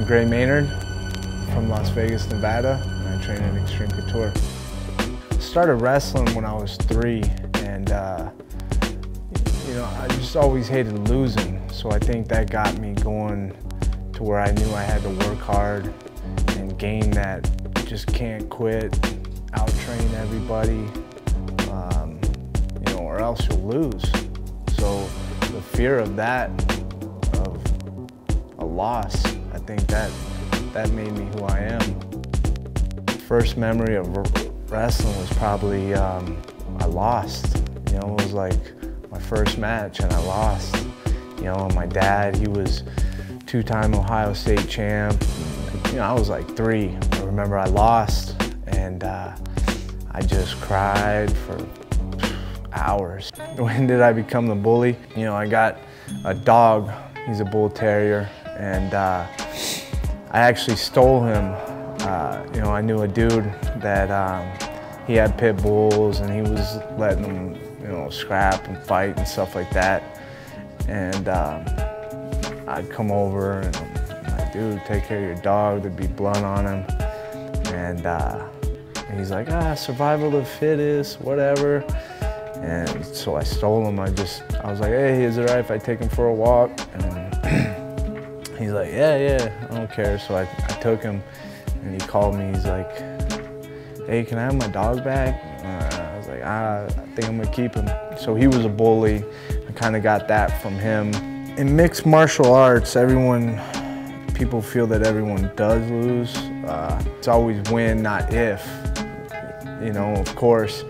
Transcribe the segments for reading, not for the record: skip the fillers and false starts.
I'm Gray Maynard from Las Vegas, Nevada, and I train at Extreme Couture. I started wrestling when I was 3, and you know, I just always hated losing, so I think that got me going to where I knew I had to work hard and gain that just can't quit, out-train everybody, you know, or else you'll lose. So the fear of that, of a loss, I think that made me who I am. First memory of wrestling was probably I lost. You know, it was like my first match and I lost. You know, my dad, he was 2-time Ohio State champ. You know, I was like 3. I remember I lost and I just cried for hours. When did I become the bully? You know, I got a dog. He's a bull terrier, and I actually stole him. You know, I knew a dude that he had pit bulls, and he was letting them, you know, scrap and fight and stuff like that. And I'd come over and I'm like, dude, take care of your dog. There'd be blood on him, and he's like, survival of the fittest, whatever. And so I stole him. I was like, hey, is it all right if I take him for a walk? And he's like, yeah, I don't care. So I took him, and he called me. He's like, hey, can I have my dog back? I was like, I think I'm gonna keep him. So he was a bully. I kind of got that from him. In mixed martial arts, people feel that everyone does lose. It's always win, not if, you know, of course.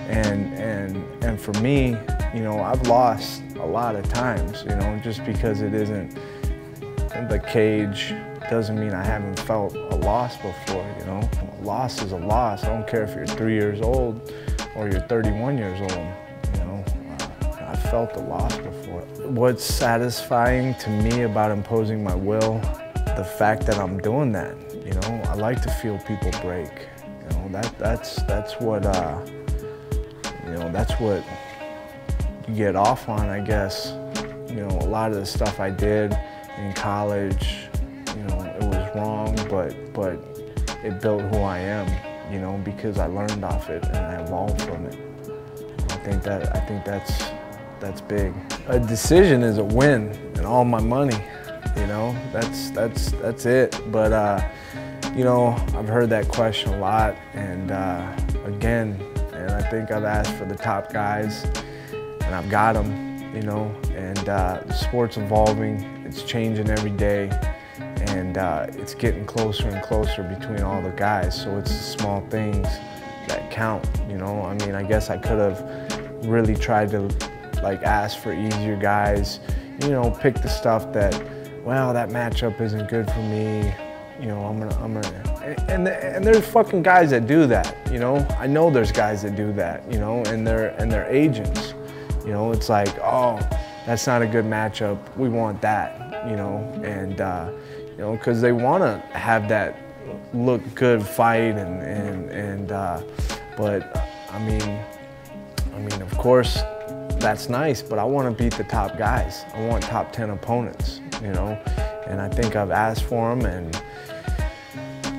And for me, you know, I've lost a lot of times, you know, just because it isn't the cage doesn't mean I haven't felt a loss before, you know. A loss is a loss. I don't care if you're 3 years old or you're 31 years old, you know. I've felt a loss before. What's satisfying to me about imposing my will, the fact that I'm doing that, you know. I like to feel people break, you know. That's what, you know, that's what you get off on, I guess. You know, a lot of the stuff I did in college, you know, it was wrong, but it built who I am, you know, because I learned off it and I evolved from it. I think that's big. A decision is a win, and all my money, you know, that's it. But you know, I've heard that question a lot, and again, and I think I've asked for the top guys, and I've got them, you know, and the sport's evolving, it's changing every day, and it's getting closer and closer between all the guys, so it's the small things that count, you know. I mean, I guess I could have really tried to, like, ask for easier guys, you know, pick the stuff that, well, that matchup isn't good for me, you know, I'm gonna, and there's fucking guys that do that, you know. I know there's guys that do that, you know, and they're agents, you know. It's like, oh, that's not a good matchup, we want that, you know, and you know, because they want to have that look good fight, but I mean, of course, that's nice, but I want to beat the top guys. I want top 10 opponents, you know, and I think I've asked for them, and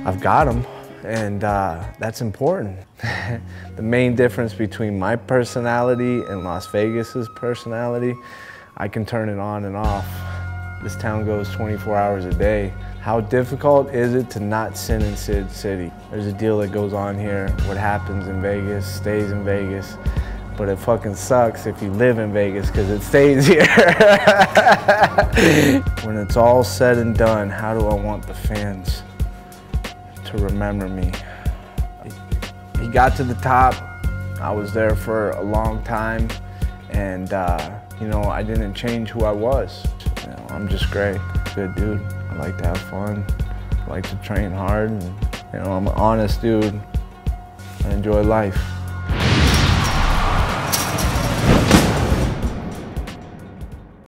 I've got them, and that's important. The main difference between my personality and Las Vegas's personality, I can turn it on and off. This town goes 24 hours a day. How difficult is it to not sin in Sid City? There's a deal that goes on here. What happens in Vegas stays in Vegas, but it fucking sucks if you live in Vegas because it stays here. When it's all said and done, how do I want the fans to remember me? He got to the top. I was there for a long time, and you know, I didn't change who I was. You know, I'm just Gray, good dude. I like to have fun. I like to train hard, and you know, I'm an honest dude. I enjoy life.